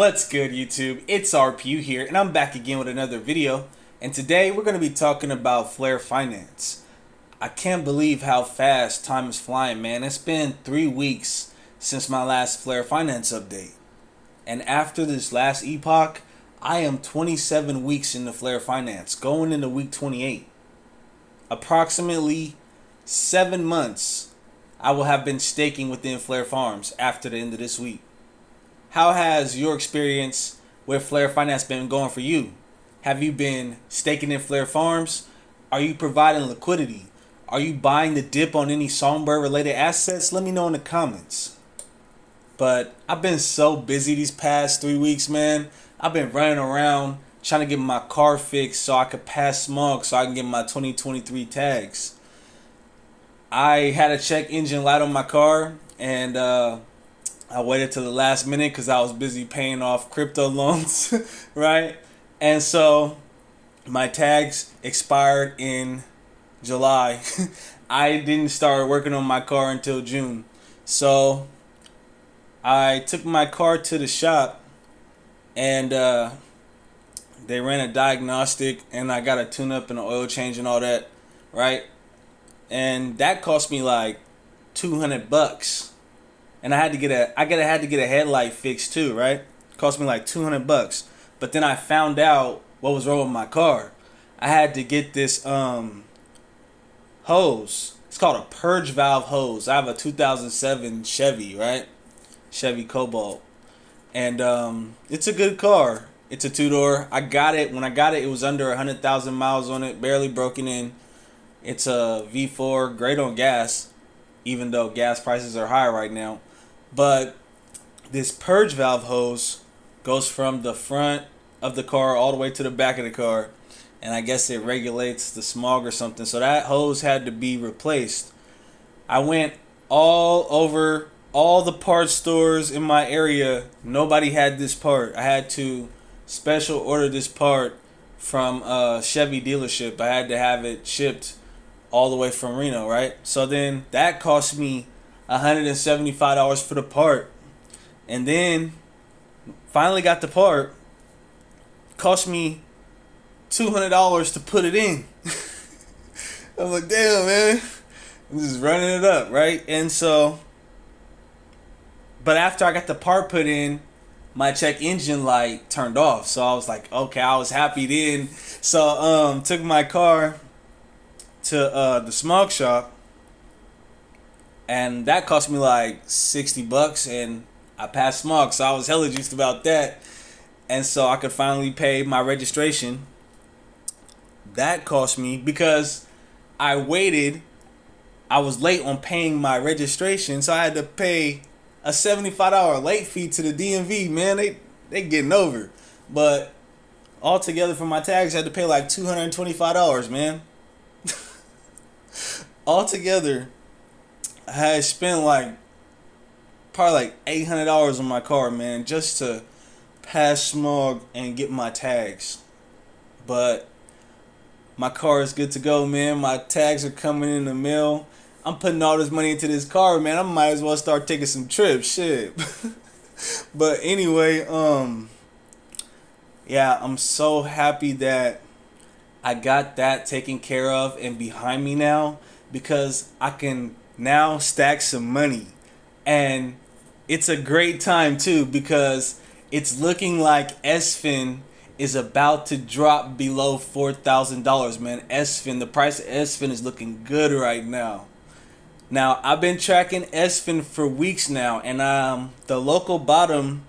What's good, YouTube? It's RPU here, and I'm back again with another video. And today we're going to be talking about FLR Finance. I can't believe how fast time is flying, man. It's been 3 weeks since my last FLR Finance update. And after this last epoch, I am 27 weeks into FLR Finance, going into week 28. Approximately 7 months I will have been staking within FLR Farms after the end of this week. How has your experience with FLR Finance been going for you? Have you been staking in FLR Farms? Are you providing liquidity? Are you buying the dip on any Songbird related assets? Let me know in the comments. But I've been so busy these past 3 weeks, man. I've been running around trying to get my car fixed so I could pass smog so I can get my 2023 tags. I had a check engine light on my car, and I waited till the last minute because I was busy paying off crypto loans, right? And so my tags expired in July. I didn't start working on my car until June. So I took my car to the shop, and they ran a diagnostic, and I got a tune-up and an oil change and all that, right? And that cost me like $200. And I had to get a headlight fixed too, right? Cost me like $200. But then I found out what was wrong with my car. I had to get this hose. It's called a purge valve hose. I have a 2007 Chevy, right? Chevy Cobalt. And it's a good car. It's a two-door. I got it. When I got it, it was under 100,000 miles on it, barely broken in. It's a V4, great on gas, even though gas prices are high right now. But this purge valve hose goes from the front of the car all the way to the back of the car, and I guess it regulates the smog or something. So that hose had to be replaced. I went all over all the parts stores in my area. Nobody had this part. I had to special order this part from a Chevy dealership. I had to have it shipped all the way from Reno, right? So then that cost me $175 for the part. And then finally got the part. Cost me $200 to put it in. I'm like, damn, man. I'm just running it up, right? And so, but after I got the part put in, my check engine light turned off. So I was like, okay, I was happy then. So took my car to the smog shop, and that cost me like $60, and I passed smog, so I was hella juiced about that. And so I could finally pay my registration. That cost me, because I waited, I was late on paying my registration, so I had to pay a $75 late fee to the DMV. Man, they getting over. But altogether for my tags, I had to pay like $225, man. Altogether, I had spent probably like $800 on my car, man, just to pass smog and get my tags. But my car is good to go, man. My tags are coming in the mail. I'm putting all this money into this car, man. I might as well start taking some trips, shit. But anyway, yeah, I'm so happy that I got that taken care of and behind me now, because I can now stack some money. And it's a great time too, because it's looking like SFIN is about to drop below $4,000, man. SFIN, the price of SFIN is looking good right now. Now, I've been tracking SFIN for weeks now, and the local bottom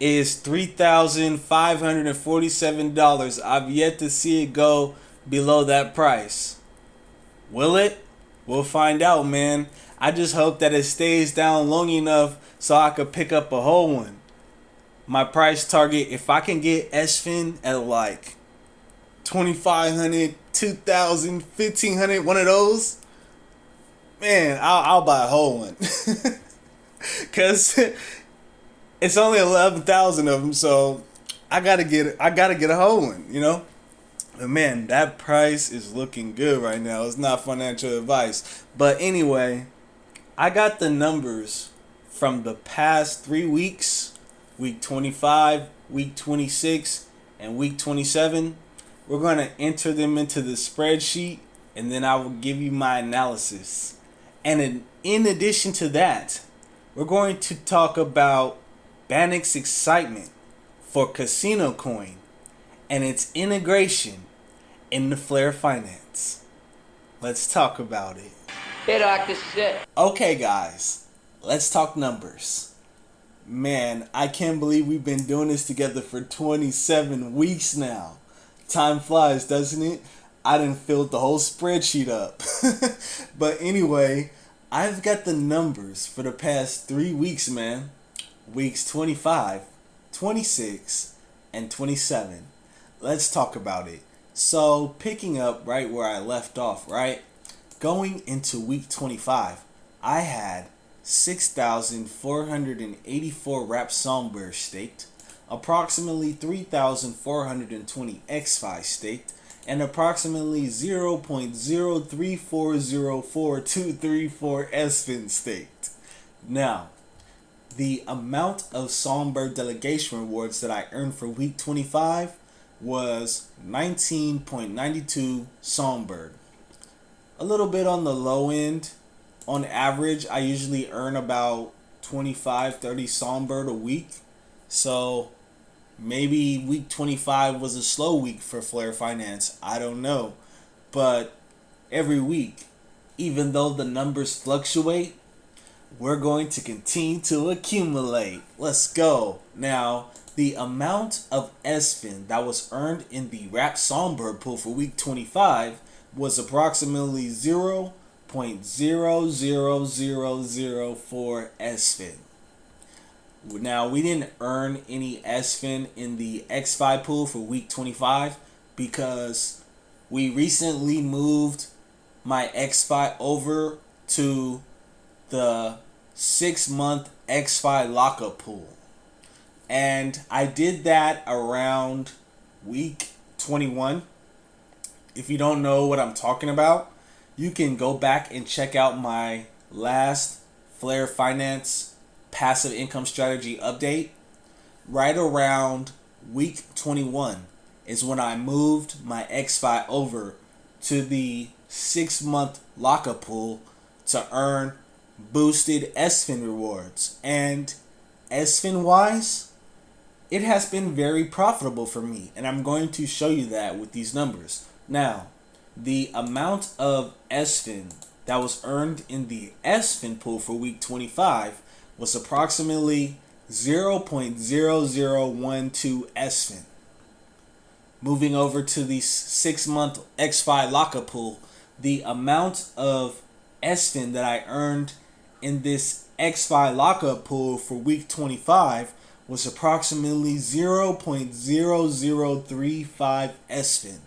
is $3,547. I've yet to see it go below that price. Will it? We'll find out, man. I just hope that it stays down long enough so I could pick up a whole one. My price target, if I can get SFIN at like $2,500, $2,000, $1,500, one of those, man, I'll buy a whole one. Cause it's only 11,000 of them, so I gotta get a whole one, you know. But man, that price is looking good right now. It's not financial advice, but anyway, I got the numbers from the past 3 weeks week 25, week 26, and week 27. We're going to enter them into the spreadsheet, and then I will give you my analysis. And in addition to that, we're going to talk about Bannock's excitement for CasinoCoin and its integration in the FLR finance. Let's talk about it. Hey doc, this is it. Okay guys, let's talk numbers. Man, I can't believe we've been doing this together for 27 weeks now. Time flies, doesn't it? I done filled the whole spreadsheet up. But anyway, I've got the numbers for the past 3 weeks, man. Weeks 25, 26, and 27. Let's talk about it. So, picking up right where I left off, right? Going into week 25, I had 6,484 wrapped Songbird staked, approximately 3,420 XFi staked, and approximately 0.034042234 SFIN staked. Now, the amount of Songbird delegation rewards that I earned for week 25 was 19.92 Songbird. A little bit on the low end. On average, I usually earn about 25-30 Songbird a week. So maybe week 25 was a slow week for FLR Finance. I don't know. But every week, even though the numbers fluctuate, we're going to continue to accumulate. Let's go. Now, the amount of SFIN that was earned in the wrapped Songbird pool for week 25 was approximately 0.00004 SFIN. Now, we didn't earn any SFIN in the XFi pool for week 25 because we recently moved my XFi over to the 6-month XFi lockup pool. And I did that around week 21. If you don't know what I'm talking about, you can go back and check out my last FLR Finance passive income strategy update. Right around week 21 is when I moved my XFi over to the 6-month lockup pool to earn boosted SFIN rewards. And SFIN wise, it has been very profitable for me, and I'm going to show you that with these numbers. Now, the amount of SFIN that was earned in the SFIN pool for week 25 was approximately 0.0012 SFIN. Moving over to the 6-month XFi lockup pool, the amount of SFIN that I earned in this XFi lockup pool for week 25 was approximately 0.0035 SFIN.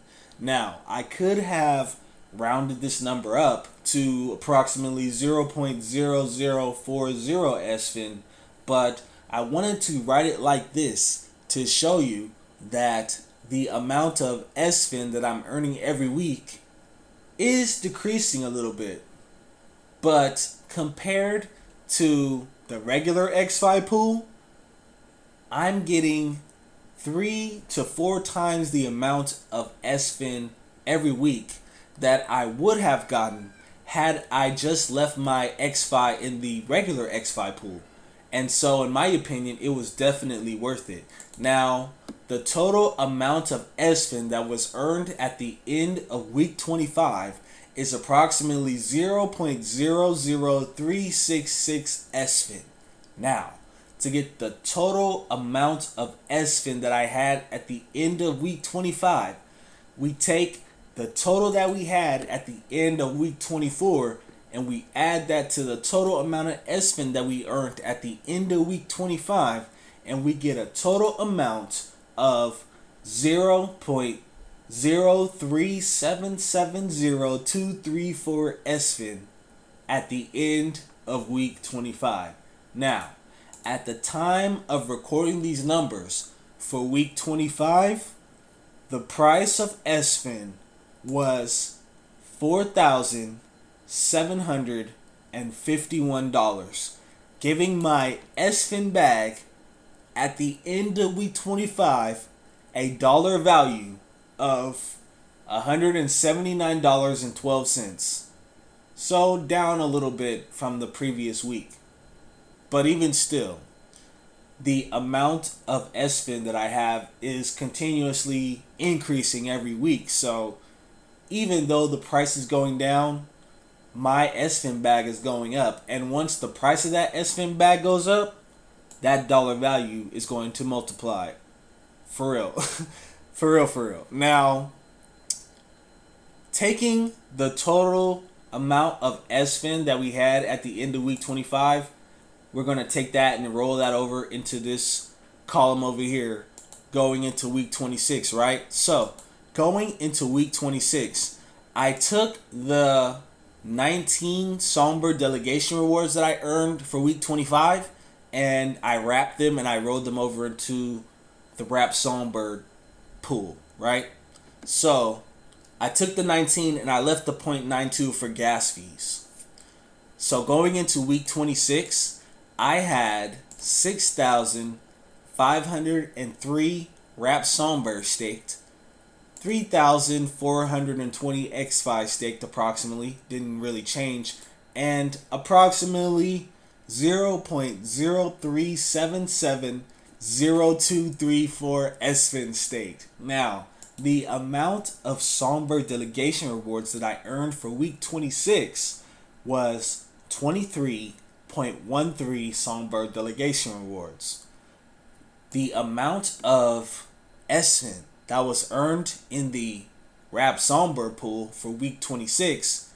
Now, I could have rounded this number up to approximately 0.0040 SFIN, but I wanted to write it like this to show you that the amount of SFIN that I'm earning every week is decreasing a little bit. But compared to the regular XFi pool, I'm getting 3 to 4 times the amount of SFIN every week that I would have gotten had I just left my XFi in the regular XFi pool. And so, in my opinion, it was definitely worth it. Now, the total amount of SFIN that was earned at the end of week 25 is approximately 0.00366 SFIN. Now, to get the total amount of SFIN that I had at the end of week 25, we take the total that we had at the end of week 24 and we add that to the total amount of SFIN that we earned at the end of week 25, and we get a total amount of 0.037700234 SFIN at the end of week 25. Now, at the time of recording these numbers for week 25, the price of SFIN was $4,751, giving my SFIN bag at the end of week 25 a dollar value of $179.12. So down a little bit from the previous week. But even still, the amount of SFIN that I have is continuously increasing every week. So even though the price is going down, my SFIN bag is going up. And once the price of that SFIN bag goes up, that dollar value is going to multiply. For real. For real, for real. Now, taking the total amount of SFIN that we had at the end of week 25, we're going to take that and roll that over into this column over here going into week 26, right? So, going into week 26, I took the 19 Songbird delegation rewards that I earned for week 25 and I wrapped them and I rolled them over into the wrap Songbird pool, right? So, I took the 19 and I left the 0.92 for gas fees. So, going into week 26, I had 6,503 wrap Songbird staked, 3,420 XFi staked approximately, didn't really change, and approximately 0.03770234 SFIN staked. Now, the amount of Songbird delegation rewards that I earned for week 26 was 23.13 Songbird delegation rewards. The amount of SFIN that was earned in the Wrap Songbird pool for week 26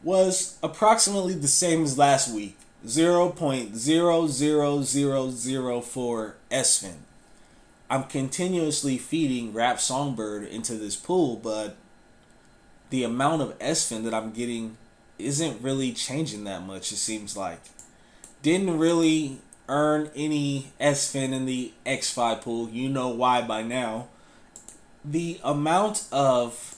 was approximately the same as last week, 0.00004 SFIN. I'm continuously feeding Wrap Songbird into this pool, but the amount of SFIN that I'm getting isn't really changing that much, it seems like. Didn't really earn any SFIN in the X5 pool. You know why by now. The amount of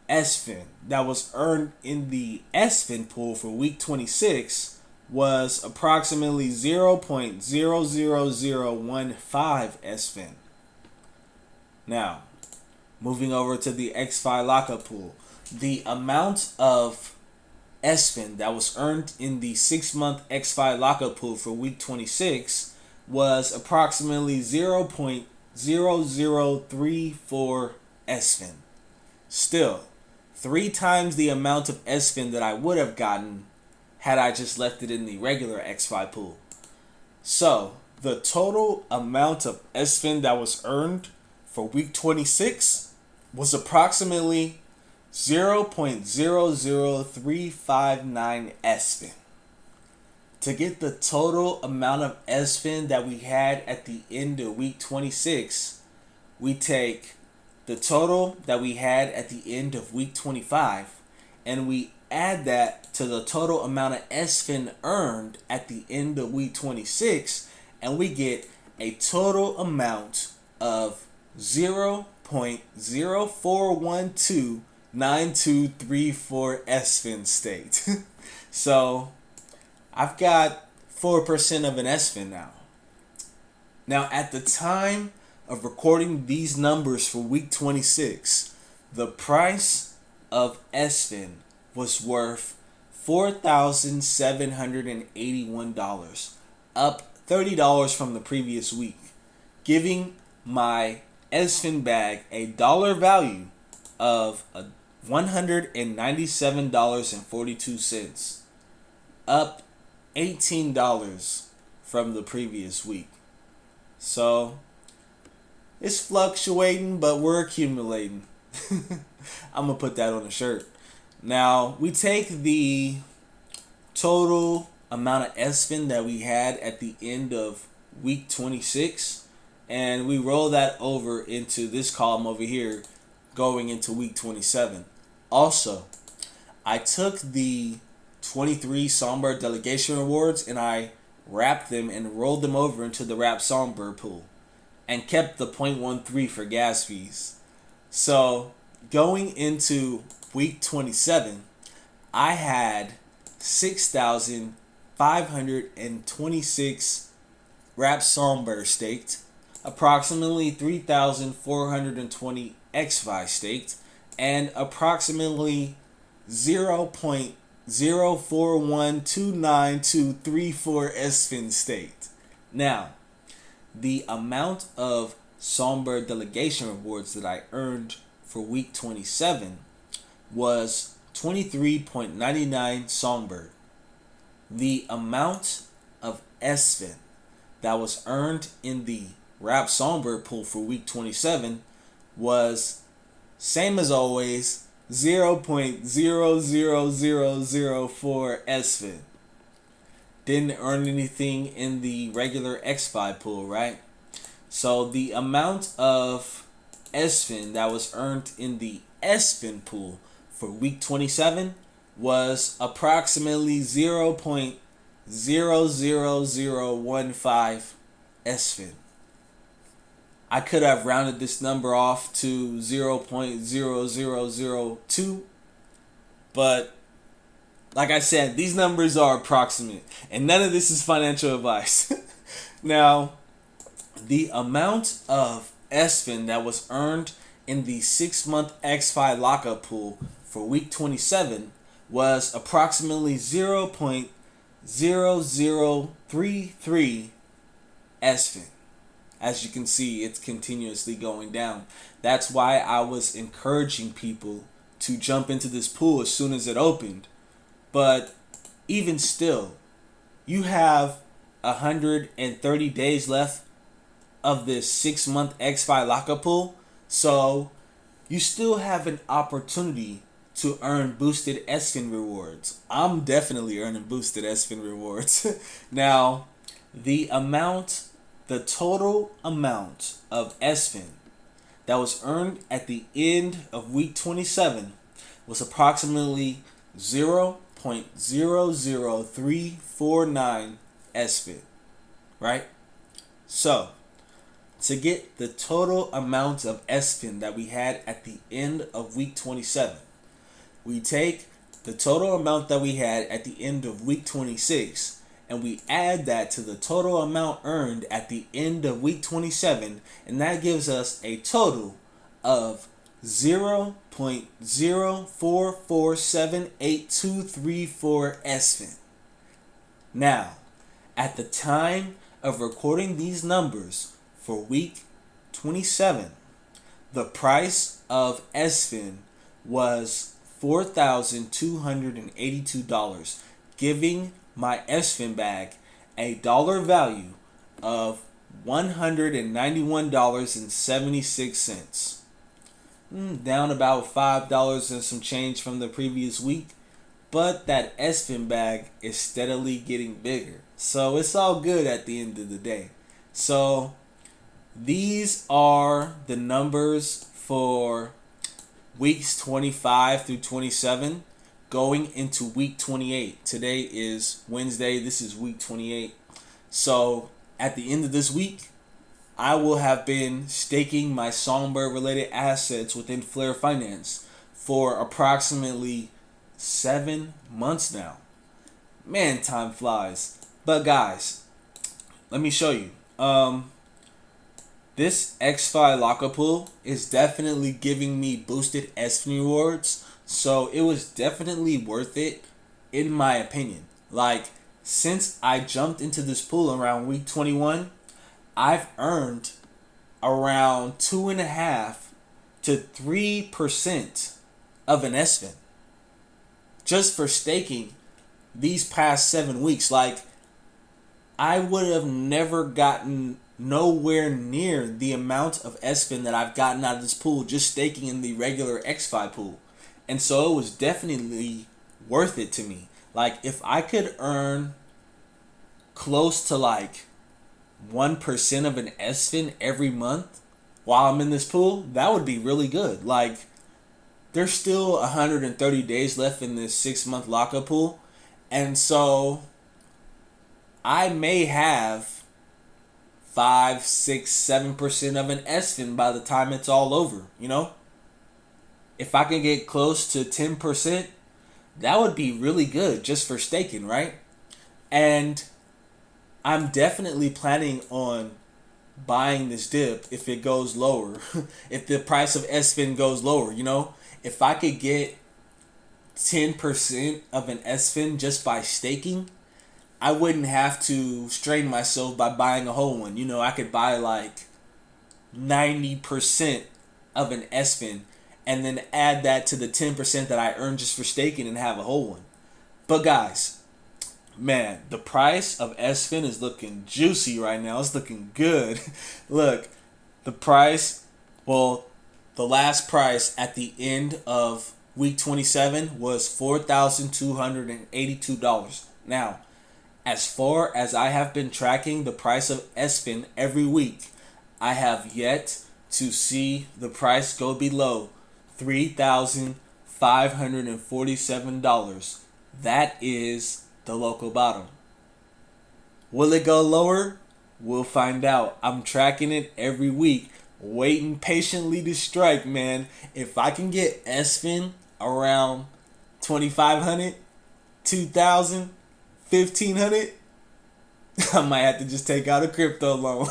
SFIN that was earned in the SFIN pool for week 26 was approximately 0.00015 SFIN. Now, moving over to the X5 lockup pool. The amount of SFIN that was earned in the 6-month X5 lockup pool for week 26 was approximately 0.0034 SFIN. Still, 3 times the amount of SFIN that I would have gotten had I just left it in the regular X5 pool. So, the total amount of SFIN that was earned for week 26 was approximately 0.00359 SFIN. To get the total amount of SFIN that we had at the end of week 26, we take the total that we had at the end of week 25 and we add that to the total amount of SFIN earned at the end of week 26, and we get a total amount of 0.04129234 SFIN staked. So I've got 4% of an SFIN now. Now, at the time of recording these numbers for week 26, the price of SFIN was worth $4,781, up $30 from the previous week, giving my SFIN bag a dollar value of $197.42, up $18 from the previous week. So it's fluctuating, but we're accumulating. I'm gonna put that on a shirt. Now, we take the total amount of SFIN that we had at the end of week 26 and we roll that over into this column over here going into week 27. Also, I took the 23 Songbird delegation rewards and I wrapped them and rolled them over into the Wrap Songbird pool and kept the 0.13 for gas fees. So, going into week 27, I had 6,526 Rap Songbird staked, approximately 3,420 XFi staked, and approximately 0.041292234 SFIN staked. Now, the amount of Songbird delegation rewards that I earned for week 27 was 23.99 Songbird. The amount of SFIN that was earned in the Rap Songbird pool for week 27 was, same as always, 0.00004 SFIN. Didn't earn anything in the regular XFi pool, right? So the amount of SFIN that was earned in the SFIN pool for week 27 was approximately 0.00015 SFIN. I could have rounded this number off to 0.0002, but like I said, these numbers are approximate, and none of this is financial advice. Now, the amount of SFIN that was earned in the 6-month XFi lockup pool for week 27 was approximately 0.0033 SFIN. As you can see, it's continuously going down. That's why I was encouraging people to jump into this pool as soon as it opened. But even still, you have 130 days left of this 6-month XFi lockup pool. So you still have an opportunity to earn boosted SFIN rewards. I'm definitely earning boosted SFIN rewards. Now, the total amount of SFIN that was earned at the end of week 27 was approximately 0.00349 SFIN, right? So, to get the total amount of SFIN that we had at the end of week 27, we take the total amount that we had at the end of week 26 and we add that to the total amount earned at the end of week 27, and that gives us a total of 0.044782234 SFIN. Now, at the time of recording these numbers for week 27, the price of SFIN was $4,282, giving my SFIN bag a dollar value of $191.76. Down about $5 and some change from the previous week, but that SFIN bag is steadily getting bigger. So it's all good at the end of the day. So these are the numbers for weeks 25 through 27 going into week 28. Today is Wednesday. This is week 28. So at the end of this week, I will have been staking my Songbird related assets within FLR Finance for approximately 7 months now. Man, time flies. But guys, let me show you. This XFi lockup pool is definitely giving me boosted SFIN rewards, so it was definitely worth it in my opinion. Like, since I jumped into this pool around week 21, I've earned around 2.5 to 3% of an SFIN just for staking these past 7 weeks. Like, I would have never gotten nowhere near the amount of SFIN that I've gotten out of this pool just staking in the regular XFi pool. And so it was definitely worth it to me. Like, if I could earn close to like 1% of an SFIN every month while I'm in this pool, that would be really good. Like, there's still 130 days left in this 6-month lockup pool. And so I may have 5, 6, 7% of an SFIN by the time it's all over, you know? If I can get close to 10%, that would be really good just for staking, right? And I'm definitely planning on buying this dip if it goes lower. If the price of SFIN goes lower, if I could get 10% of an SFIN just by staking, I wouldn't have to strain myself by buying a whole one. I could buy like 90% of an SFIN and then add that to the 10% that I earn just for staking and have a whole one. But guys, man, the price of SFIN is looking juicy right now. It's looking good. Look, the price, well, the last price at the end of week 27 was $4,282. Now, as far as I have been tracking the price of SFIN every week, I have yet to see the price go below $3,547. That is the local bottom. Will it go lower? We'll find out. I'm tracking it every week, waiting patiently to strike, man. If I can get SFIN around 2,500, 2,000, 1,500, I might have to just take out a crypto loan.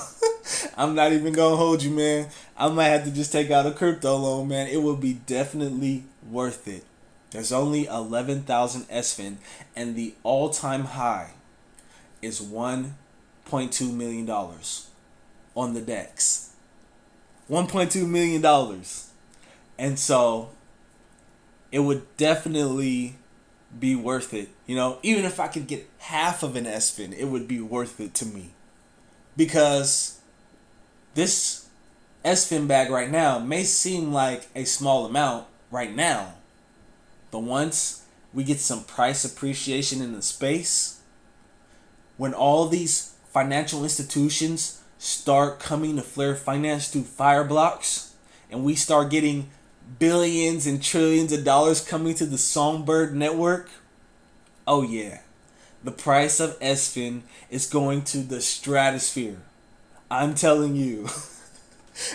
I'm not even gonna hold you, man. I might have to just take out a crypto loan, man. It will be definitely worth it. There's only 11,000 SFIN, and the all-time high is $1.2 million on the DEX. $1.2 million. And so it would definitely be worth it. Even if I could get half of an SFIN, it would be worth it to me. Because this SFIN bag right now may seem like a small amount right now. But once we get some price appreciation in the space, when all these financial institutions start coming to Flare Finance through Fireblocks, and we start getting billions and trillions of dollars coming to the Songbird network, oh yeah, the price of SFIN is going to the stratosphere. I'm telling you.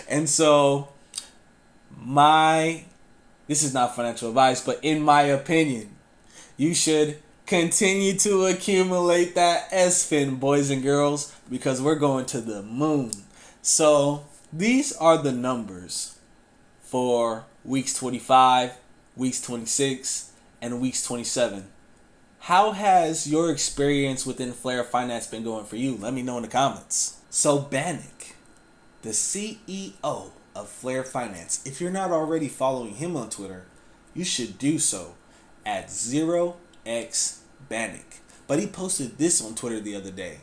And so, this is not financial advice, but in my opinion, you should continue to accumulate that SFIN, boys and girls, because we're going to the moon. So, these are the numbers for weeks 25, weeks 26, and weeks 27. How has your experience within Flare Finance been going for you? Let me know in the comments. So Bannock, the CEO of Flare Finance, if you're not already following him on Twitter, you should do so at 0xBannock. But he posted this on Twitter the other day.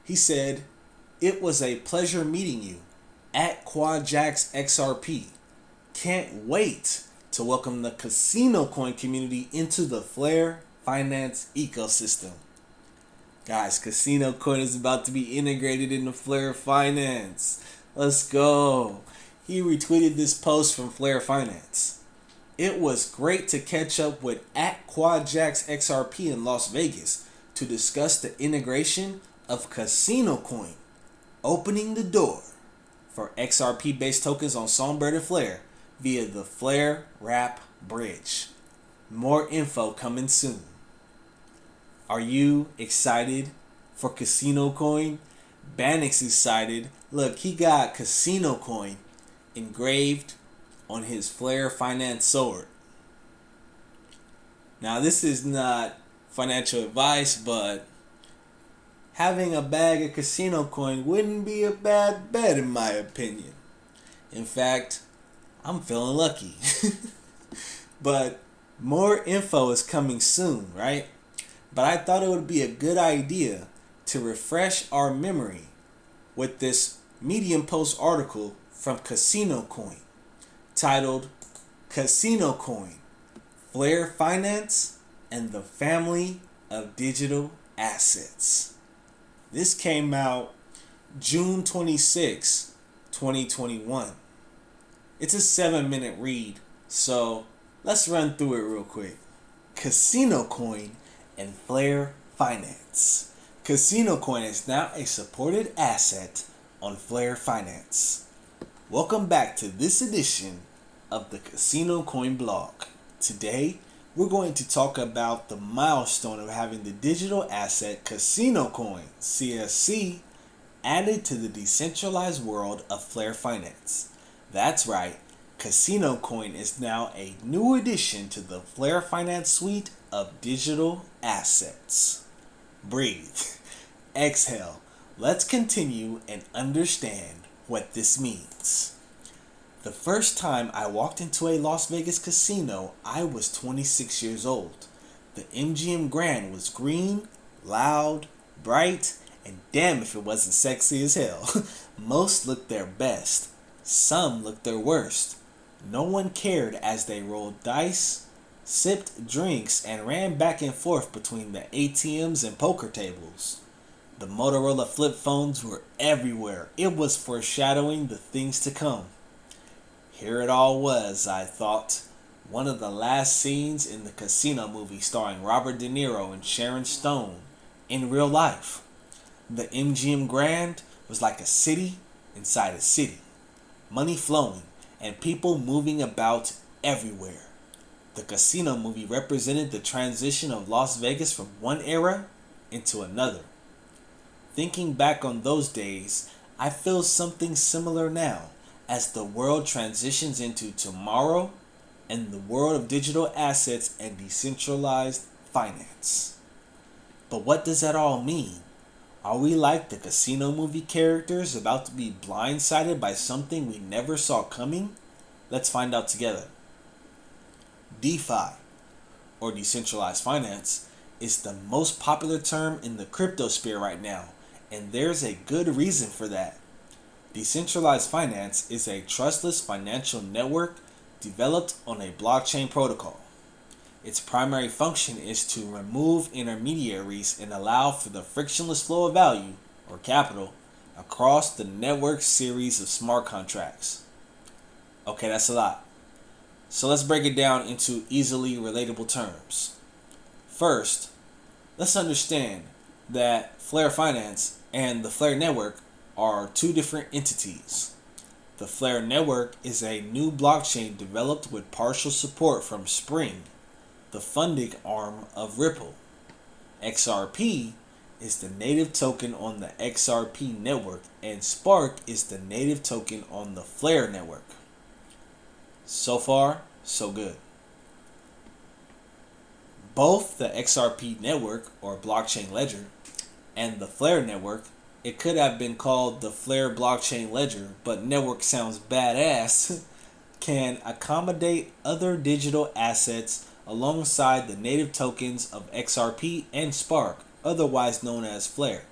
He said, "It was a pleasure meeting you at QuadJacksXRP. Can't wait to welcome the CasinoCoin community into the Flare Finance ecosystem." Guys, CasinoCoin is about to be integrated into Flare Finance. Let's go. He retweeted this post from Flare Finance. "It was great to catch up with at QuadJacksXRP in Las Vegas to discuss the integration of CasinoCoin, opening the door for XRP-based tokens on Songbird and Flare via the Flare Wrap Bridge. More info coming soon." Are you excited for CasinoCoin? Bannock's excited. Look, he got CasinoCoin engraved on his Flare Finance sword. Now, this is not financial advice, but having a bag of CasinoCoin wouldn't be a bad bet in my opinion. In fact, I'm feeling lucky. But more info is coming soon, right? But I thought it would be a good idea to refresh our memory with this Medium Post article from CasinoCoin titled "CasinoCoin, Flare Finance, and the Family of Digital Assets." This came out June 26, 2021. It's a 7-minute read, so let's run through it real quick. CasinoCoin and Flare Finance. CasinoCoin is now a supported asset on Flare Finance. Welcome back to this edition of the CasinoCoin blog. Today, we're going to talk about the milestone of having the digital asset CasinoCoin, CSC, added to the decentralized world of FLR Finance. That's right, CasinoCoin is now a new addition to the FLR Finance suite of digital assets. Breathe. Exhale. Let's continue and understand what this means. The first time I walked into a Las Vegas casino, I was 26 years old. The MGM Grand was green, loud, bright, and damn if it wasn't sexy as hell. Most looked their best. Some looked their worst. No one cared as they rolled dice, sipped drinks, and ran back and forth between the ATMs and poker tables. The Motorola flip phones were everywhere. It was foreshadowing the things to come. Here it all was, I thought. One of the last scenes in the Casino movie starring Robert De Niro and Sharon Stone in real life. The MGM Grand was like a city inside a city. Money flowing and people moving about everywhere. The Casino movie represented the transition of Las Vegas from one era into another. Thinking back on those days, I feel something similar now as the world transitions into tomorrow and the world of digital assets and decentralized finance. But what does that all mean? Are we like the Casino movie characters about to be blindsided by something we never saw coming? Let's find out together. DeFi, or decentralized finance, is the most popular term in the crypto sphere right now, and there's a good reason for that. Decentralized finance is a trustless financial network developed on a blockchain protocol. Its primary function is to remove intermediaries and allow for the frictionless flow of value, or capital, across the network series of smart contracts. Okay, that's a lot. So let's break it down into easily relatable terms. First, let's understand that FLR Finance and the FLR Network are two different entities. The FLR Network is a new blockchain developed with partial support from Spring, the funding arm of Ripple. XRP is the native token on the XRP network, and Spark is the native token on the FLR network. So far, so good. Both the XRP network, or blockchain ledger, and the FLR network, it could have been called the FLR blockchain ledger, but network sounds badass, can accommodate other digital assets alongside the native tokens of XRP and Spark, otherwise known as FLR.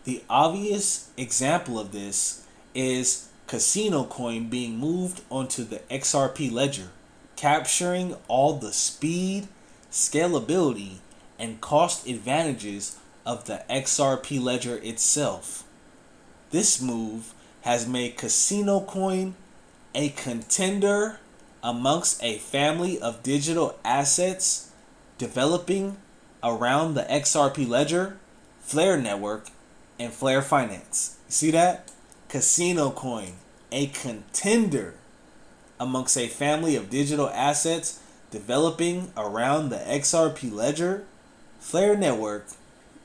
The obvious example of this is CasinoCoin being moved onto the XRP ledger, capturing all the speed, scalability, and cost advantages of the XRP ledger itself. This move has made CasinoCoin a contender amongst a family of digital assets developing around the XRP ledger, FLR network, and FLR Finance. You see that? CasinoCoin, a contender amongst a family of digital assets developing around the XRP ledger, FLR network,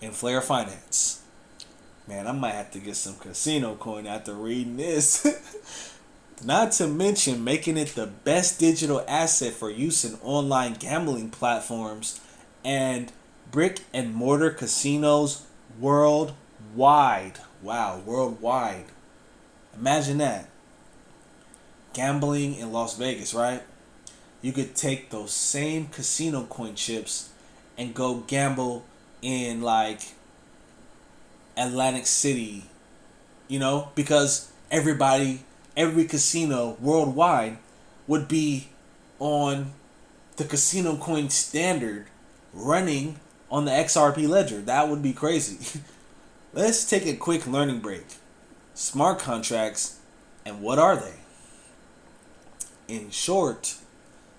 and FLR Finance. Man, I might have to get some CasinoCoin after reading this. Not to mention making it the best digital asset for use in online gambling platforms and brick and mortar casinos worldwide. Wow, worldwide. Imagine that. Gambling in Las Vegas, right? You could take those same CasinoCoin chips and go gamble in like Atlantic City, because every casino worldwide would be on the CasinoCoin standard running on the XRP ledger. That would be crazy. Let's take a quick learning break. Smart contracts, and what are they? In short,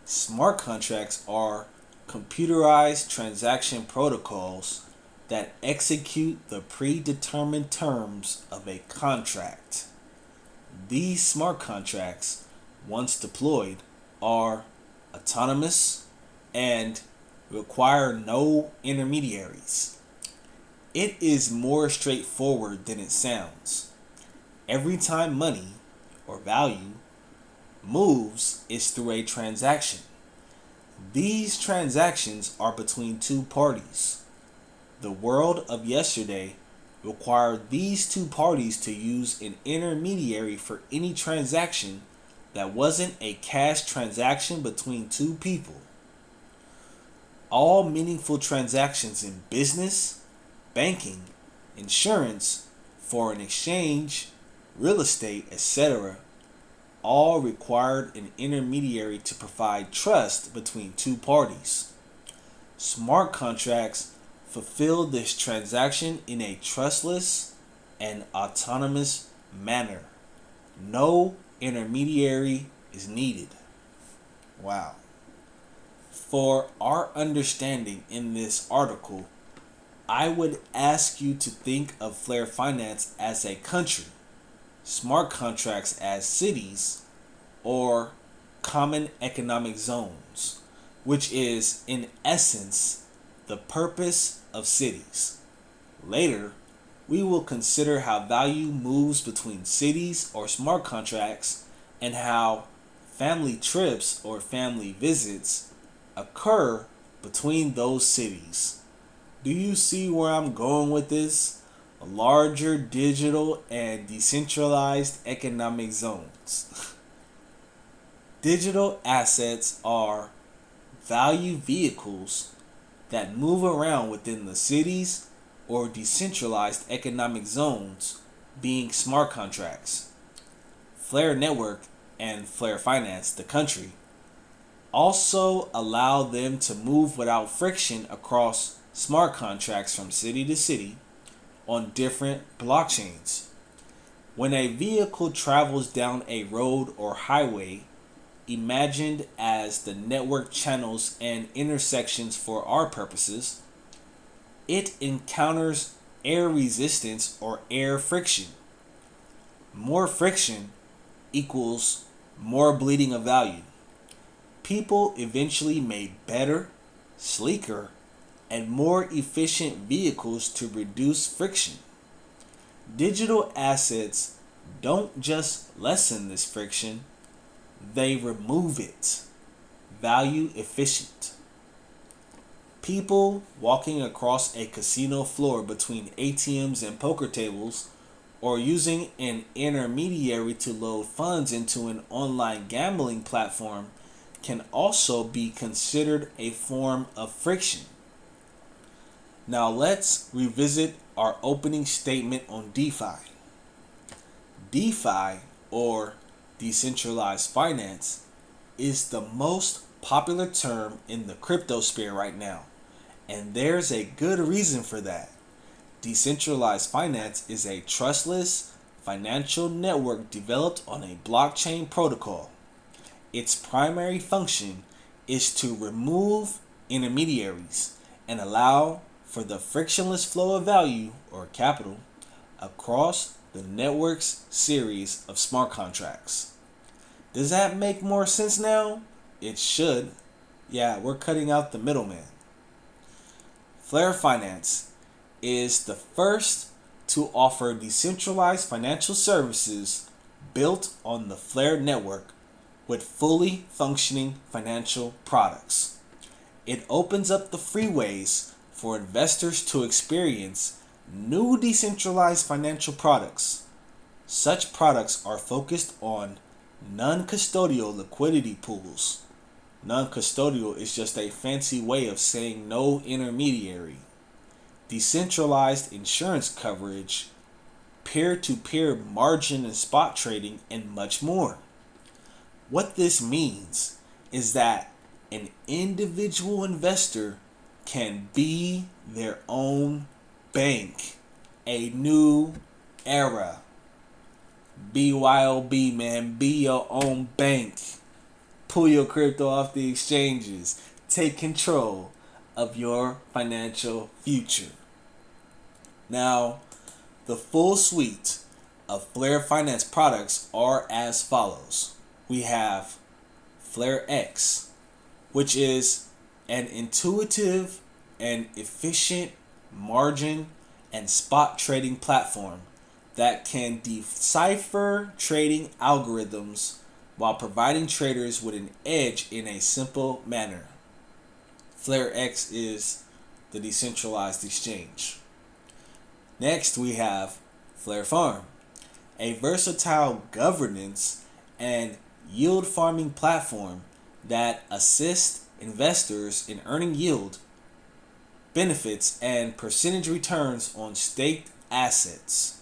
smart contracts are computerized transaction protocols that execute the predetermined terms of a contract. These smart contracts, once deployed, are autonomous and require no intermediaries. It is more straightforward than it sounds. Every time money or value moves is through a transaction. These transactions are between two parties. The world of yesterday required these two parties to use an intermediary for any transaction that wasn't a cash transaction between two people. All meaningful transactions in business, banking, insurance, foreign exchange, real estate, etc., all required an intermediary to provide trust between two parties. Smart contracts fulfill this transaction in a trustless and autonomous manner. No intermediary is needed. Wow. For our understanding in this article, I would ask you to think of FLR Finance as a country, smart contracts as cities, or common economic zones, which is in essence the purpose of cities. Later, we will consider how value moves between cities or smart contracts and how family trips or family visits occur between those cities. Do you see where I'm going with this? Larger digital and decentralized economic zones. Digital assets are value vehicles that move around within the cities or decentralized economic zones, being smart contracts. FLR Network and FLR Finance, the country, also allow them to move without friction across smart contracts from city to city on different blockchains. When a vehicle travels down a road or highway, imagined as the network channels and intersections for our purposes, it encounters air resistance or air friction. More friction equals more bleeding of value. People eventually made better, sleeker, and more efficient vehicles to reduce friction. Digital assets don't just lessen this friction, they remove it. Value efficient. People walking across a casino floor between ATMs and poker tables, or using an intermediary to load funds into an online gambling platform, can also be considered a form of friction. Now let's revisit our opening statement on DeFi. DeFi, or decentralized finance, is the most popular term in the crypto sphere right now, and there's a good reason for that. Decentralized finance is a trustless financial network developed on a blockchain protocol. Its primary function is to remove intermediaries and allow for the frictionless flow of value or capital across the network's series of smart contracts. Does that make more sense now? It should. Yeah, we're cutting out the middleman. FLR Finance is the first to offer decentralized financial services built on the FLR network with fully functioning financial products. It opens up the freeways for investors to experience new decentralized financial products. Such products are focused on non-custodial liquidity pools. Non-custodial is just a fancy way of saying no intermediary. Decentralized insurance coverage, peer-to-peer margin and spot trading, and much more. What this means is that an individual investor can be their own bank. A new era. BYOB, man. Be your own bank. Pull your crypto off the exchanges. Take control of your financial future. Now, the full suite of FLR Finance products are as follows. We have FLR X, which is an intuitive and efficient margin and spot trading platform that can decipher trading algorithms while providing traders with an edge in a simple manner. FLR X is the decentralized exchange. Next, we have FLR Farm, a versatile governance and yield farming platform that assists investors in earning yield, benefits, and percentage returns on staked assets.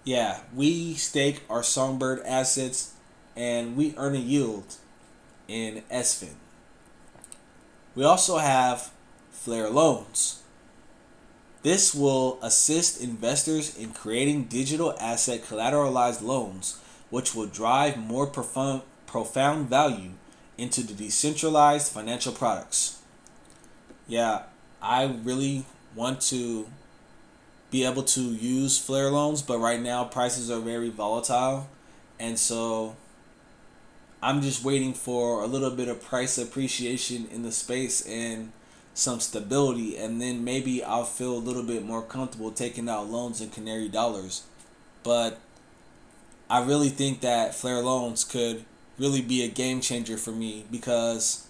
Yeah, we stake our Songbird assets and we earn a yield in SFIN. We also have FLR Loans. This will assist investors in creating digital asset collateralized loans, which will drive more profound value into the decentralized financial products. Yeah, I really want to be able to use FLR loans, but right now prices are very volatile, and so I'm just waiting for a little bit of price appreciation in the space and some stability, and then maybe I'll feel a little bit more comfortable taking out loans in Canary dollars. But I really think that FLR loans could really be a game changer for me, because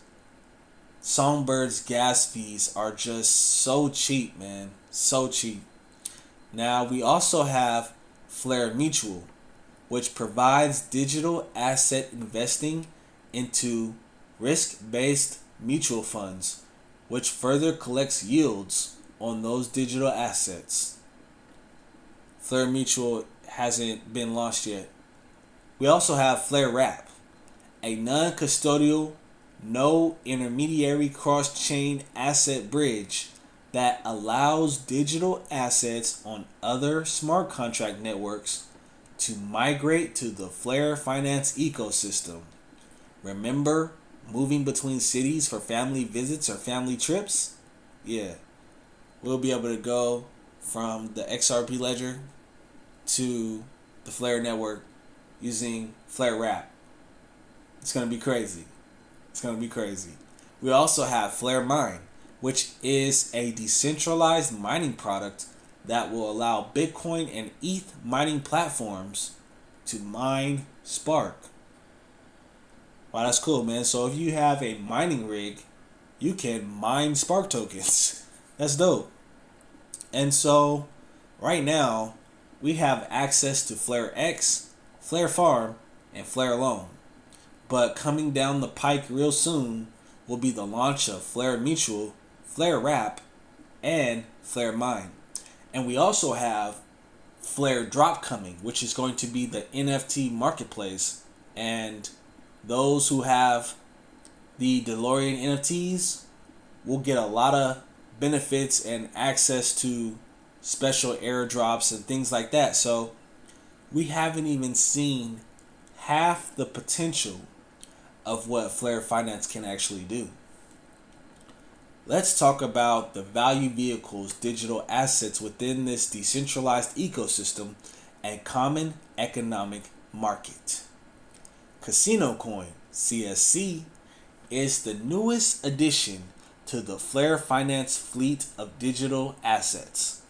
Songbird's gas fees are just so cheap, man. So cheap. Now, we also have FLR Mutual, which provides digital asset investing into risk-based mutual funds, which further collects yields on those digital assets. FLR Mutual hasn't been launched yet. We also have FLR Wrap, a non-custodial, no intermediary cross-chain asset bridge that allows digital assets on other smart contract networks to migrate to the FLR Finance ecosystem. Remember moving between cities for family visits or family trips? Yeah. We'll be able to go from the XRP ledger to the FLR network using FLR Wrap. It's going to be crazy. It's going to be crazy. We also have FLR Mine, which is a decentralized mining product that will allow Bitcoin and ETH mining platforms to mine Spark. Wow, that's cool, man. So if you have a mining rig, you can mine Spark tokens. That's dope. And so right now, we have access to FLR X, FLR Farm, and FLR Loan. But coming down the pike real soon will be the launch of FLR Mutual, FLR Wrap, and FLR Mine. And we also have FLR Drop coming, which is going to be the NFT marketplace. And those who have the DeLorean NFTs will get a lot of benefits and access to special airdrops and things like that. So we haven't even seen half the potential of what FLR Finance can actually do. Let's talk about the value vehicles, digital assets within this decentralized ecosystem and common economic market. CasinoCoin, CSC, is the newest addition to the FLR Finance fleet of digital assets.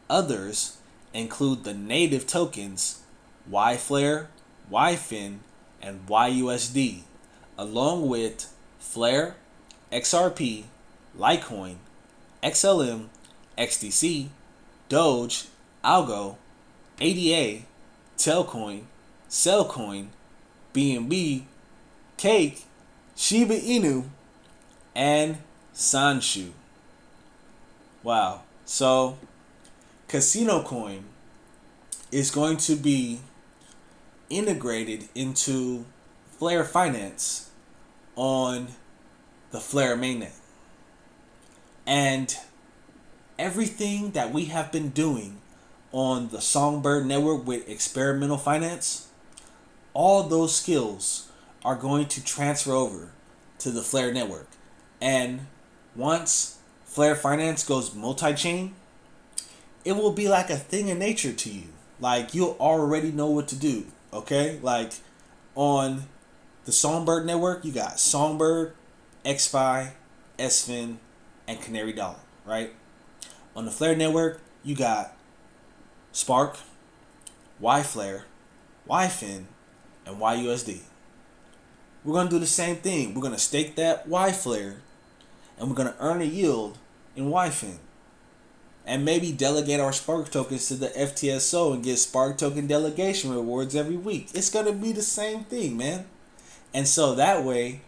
Others include the native tokens YFLR, YFIN, and YUSD, along with FLR, XRP, Litecoin, XLM, XDC, Doge, ALGO, ADA, Telcoin, Cellcoin, BNB, Cake, Shiba Inu, and Sanshu. Wow. So CasinoCoin is going to be integrated into FLR Finance on the FLR mainnet. And everything that we have been doing on the Songbird network with experimental finance, all those skills are going to transfer over to the FLR network. And once FLR Finance goes multi-chain, it will be like a thing of nature to you. Like, you'll already know what to do, okay? Like, on the Songbird network, you got Songbird, XFi, SFIN, and Canary Dollar, right? On the FLR network, you got Spark, YFlare, YFIN, and YUSD. We're going to do the same thing. We're going to stake that YFlare, and we're going to earn a yield in YFIN. And maybe delegate our Spark tokens to the FTSO and get Spark token delegation rewards every week. It's going to be the same thing, man. And so that way,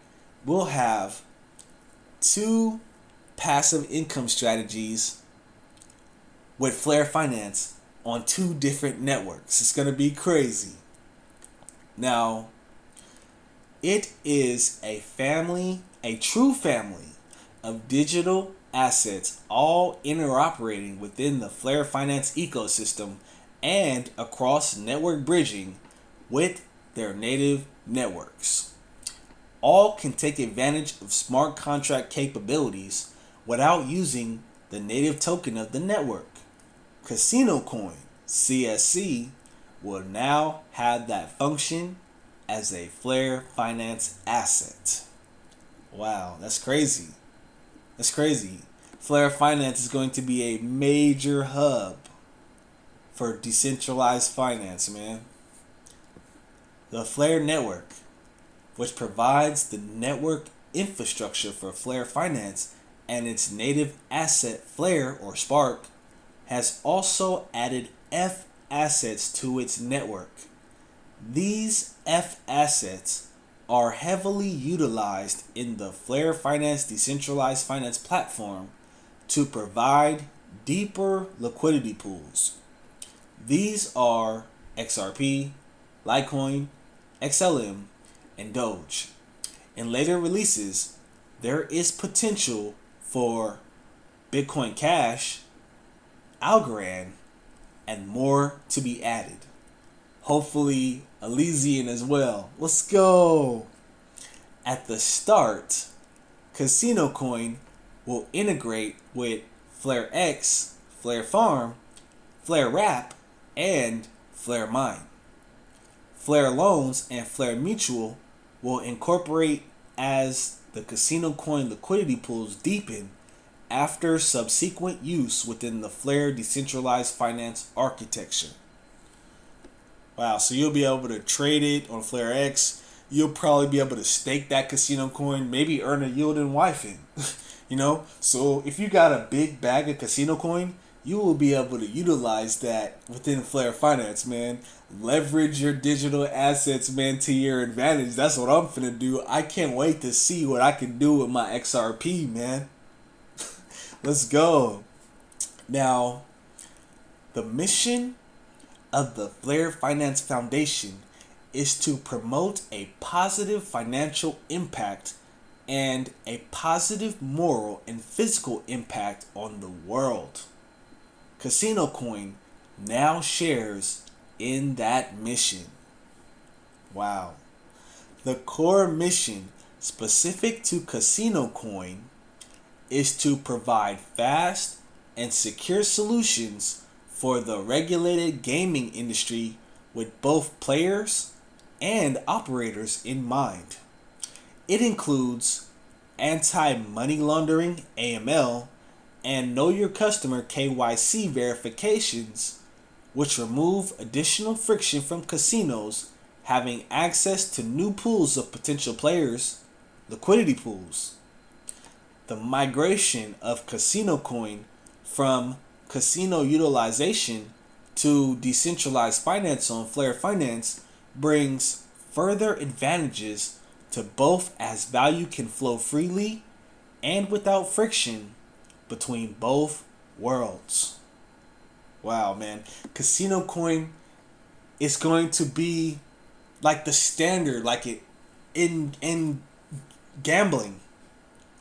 we'll have 2 passive income strategies with FLR Finance on 2 different networks. It's going to be crazy. Now, it is a true family of digital assets, all interoperating within the FLR Finance ecosystem and across network bridging with their native networks. All can take advantage of smart contract capabilities without using the native token of the network. CasinoCoin, CSC, will now have that function as a FLR Finance asset. Wow, that's crazy. That's crazy. FLR Finance is going to be a major hub for decentralized finance, man. The FLR network, which provides the network infrastructure for FLR Finance and its native asset FLR or Spark, has also added F assets to its network. These F assets are heavily utilized in the FLR Finance decentralized finance platform to provide deeper liquidity pools. These are XRP, Litecoin, XLM, and Doge. In later releases, there is potential for Bitcoin Cash, Algorand, and more to be added. Hopefully Elysian as well. Let's go. At the start, CasinoCoin will integrate with FLR X, FLR Farm, FLR Wrap, and FLR Mine. FLR Loans and FLR Mutual will incorporate as the CasinoCoin liquidity pools deepen after subsequent use within the FLR decentralized finance architecture. Wow, so you'll be able to trade it on FLR X. You'll probably be able to stake that CasinoCoin, maybe earn a yield in YFIN. So if you got a big bag of CasinoCoin, you will be able to utilize that within FLR Finance, man. Leverage your digital assets, man, to your advantage. That's what I'm finna do. I can't wait to see what I can do with my XRP, man. Let's go. Now, the mission of the FLR Finance Foundation is to promote a positive financial impact and a positive moral and physical impact on the world. CasinoCoin now shares in that mission. Wow. The core mission specific to CasinoCoin is to provide fast and secure solutions for the regulated gaming industry with both players and operators in mind. It includes anti-money laundering (AML) and Know Your Customer (KYC) verifications, which remove additional friction from casinos having access to new pools of potential players, liquidity pools. The migration of CasinoCoin from casino utilization to decentralized finance on FLR Finance brings further advantages to both, as value can flow freely and without friction between both worlds. Wow, man. CasinoCoin is going to be like the standard, like it in gambling.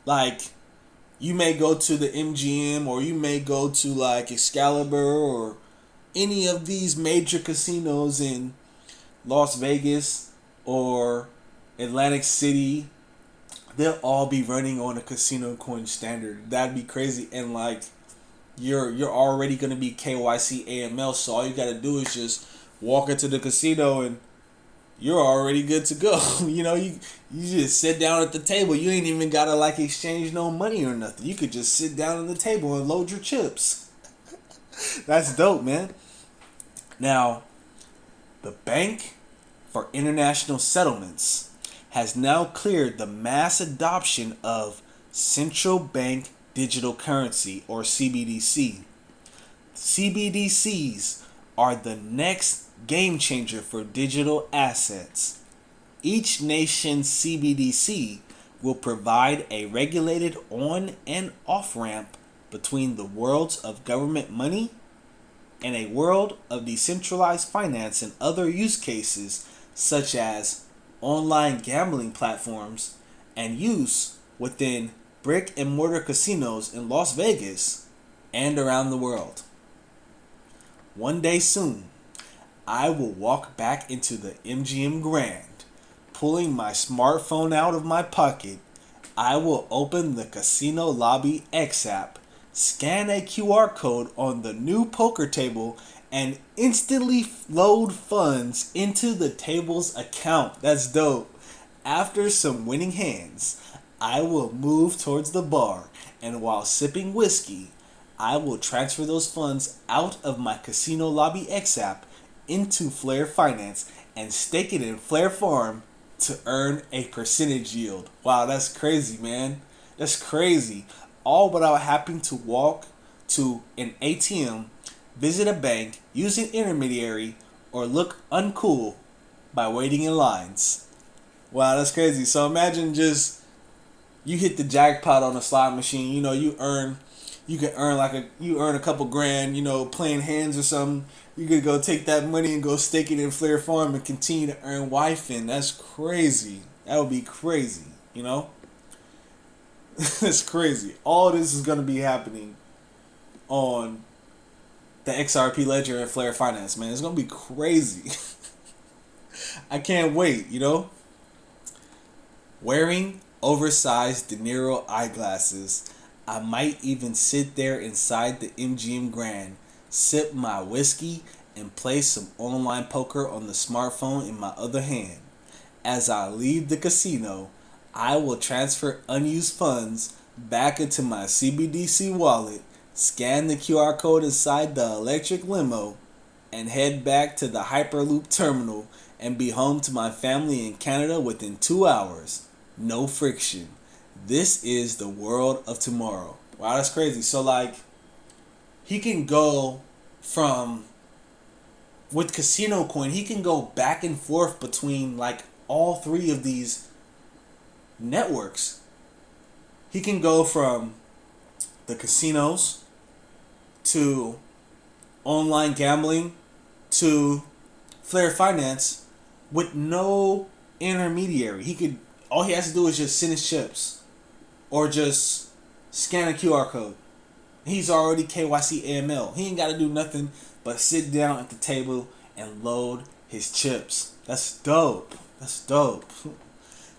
Like, you may go to the MGM or you may go to like Excalibur or any of these major casinos in Las Vegas or Atlantic City. They'll all be running on a CasinoCoin standard. That'd be crazy. And like, you're already gonna be KYC AML, so all you gotta do is just walk into the casino and you're already good to go. You just sit down at the table. You ain't even gotta like exchange no money or nothing. You could just sit down at the table and load your chips. That's dope, man. Now, the Bank for International Settlements has now cleared the mass adoption of central bank digital currency, or CBDC. CBDCs are the next game changer for digital assets. Each nation's CBDC will provide a regulated on and off ramp between the worlds of government money and a world of decentralized finance and other use cases such as online gambling platforms and use within brick and mortar casinos in Las Vegas and around the world. One day soon, I will walk back into the MGM Grand. Pulling my smartphone out of my pocket, I will open the Casino Lobby X app, scan a QR code on the new poker table, and instantly load funds into the table's account. That's dope. After some winning hands, I will move towards the bar, and while sipping whiskey, I will transfer those funds out of my Casino Lobby X app into FLR Finance and stake it in FLR Farm to earn a percentage yield. Wow, that's crazy, man. That's crazy. All without having to walk to an ATM, visit a bank, use an intermediary, or look uncool by waiting in lines. Wow, that's crazy. So imagine just you hit the jackpot on a slot machine. You earn a couple grand. Playing hands or something. You could go take that money and go stake it in FLR Farm and continue to earn YFIN. That's crazy. That would be crazy. That's crazy. All this is gonna be happening on the XRP Ledger and FLR Finance, man. It's gonna be crazy. I can't wait. Wearing oversized De Niro eyeglasses, I might even sit there inside the MGM Grand, sip my whiskey, and play some online poker on the smartphone in my other hand. As I leave the casino, I will transfer unused funds back into my CBDC wallet, scan the QR code inside the electric limo, and head back to the Hyperloop terminal and be home to my family in Canada within 2 hours. No friction. This is the world of tomorrow. Wow, that's crazy. So he can go with CasinoCoin, he can go back and forth between all three of these networks. He can go from the casinos to online gambling to FLR Finance with no intermediary. All he has to do is just send his chips or just scan a QR code. He's already KYC AML. He ain't got to do nothing but sit down at the table and load his chips. That's dope. That's dope.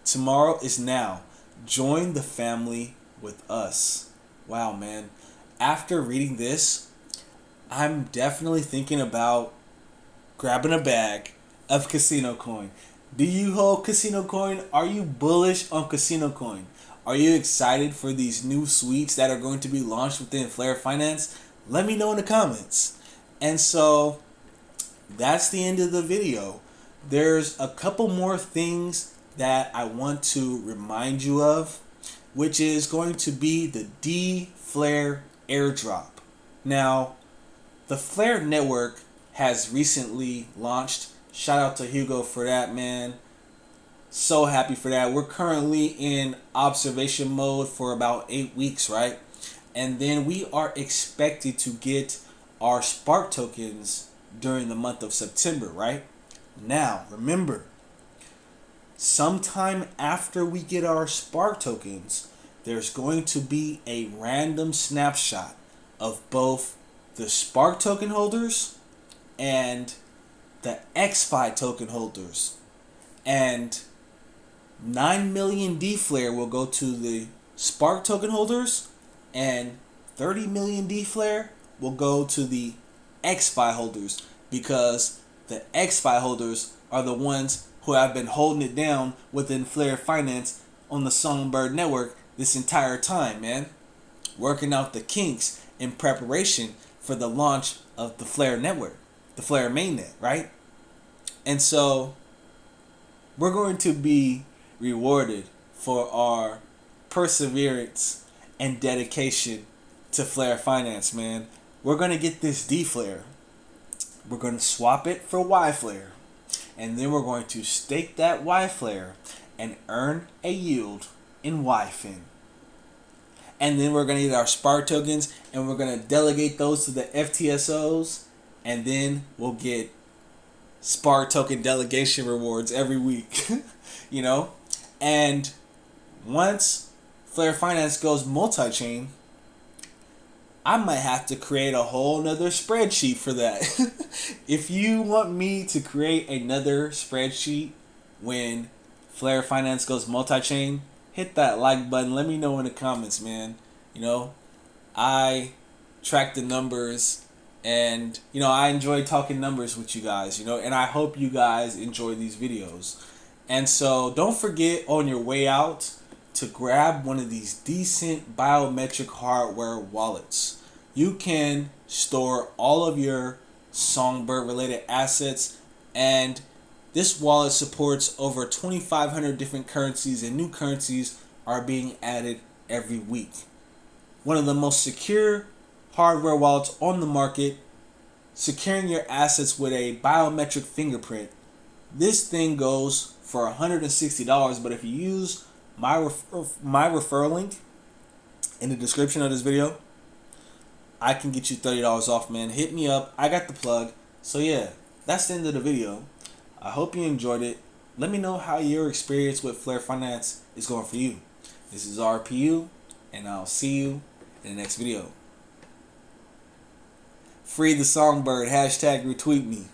Tomorrow is now. Join the family with us. Wow, man. After reading this, I'm definitely thinking about grabbing a bag of CasinoCoin. Do you hold CasinoCoin? Are you bullish on CasinoCoin? Are you excited for these new suites that are going to be launched within FLR Finance? Let me know in the comments. And so that's the end of the video. There's a couple more things that I want to remind you of, which is going to be the FLR airdrop. Now, the FLR network has recently launched. Shout out to Hugo for that, man. So happy for that. We're currently in observation mode for about 8 weeks, right? And then we are expected to get our Spark tokens during the month of September, right? Now, remember, sometime after we get our Spark tokens, there's going to be a random snapshot of both the Spark token holders and the XFi token holders. And 9 million DFLR will go to the Spark token holders, and 30 million DFLR will go to the XFi holders, because the XFi holders are the ones who have been holding it down within FLR Finance on the Songbird network this entire time, man. Working out the kinks in preparation for the launch of the FLR network, the FLR mainnet, right? And so we're going to be rewarded for our perseverance and dedication to FLR Finance, man. We're going to get this D-FLR. We're going to swap it for Y-FLR. And then we're going to stake that Y-FLR and earn a yield in YFIN. And then we're going to get our SPAR tokens and we're going to delegate those to the FTSOs. And then we'll get SPAR token delegation rewards every week. You know? And once FLR Finance goes multi-chain, I might have to create a whole nother spreadsheet for that. If you want me to create another spreadsheet when FLR Finance goes multi-chain, hit that like button. Let me know in the comments, man. You know, I track the numbers and, you know, I enjoy talking numbers with you guys, you know, and I hope you guys enjoy these videos. And so don't forget on your way out to grab one of these decent biometric hardware wallets. You can store all of your Songbird related assets, and this wallet supports over 2,500 different currencies, and new currencies are being added every week. One of the most secure hardware wallets on the market, securing your assets with a biometric fingerprint. This thing goes for $160, but if you use my referral link in the description of this video, I can get you $30 off, man. Hit me up. I got the plug. So yeah, that's the end of the video. I hope you enjoyed it. Let me know how your experience with FLR Finance is going for you. This is RPU, and I'll see you in the next video. Free the Songbird. # retweet me.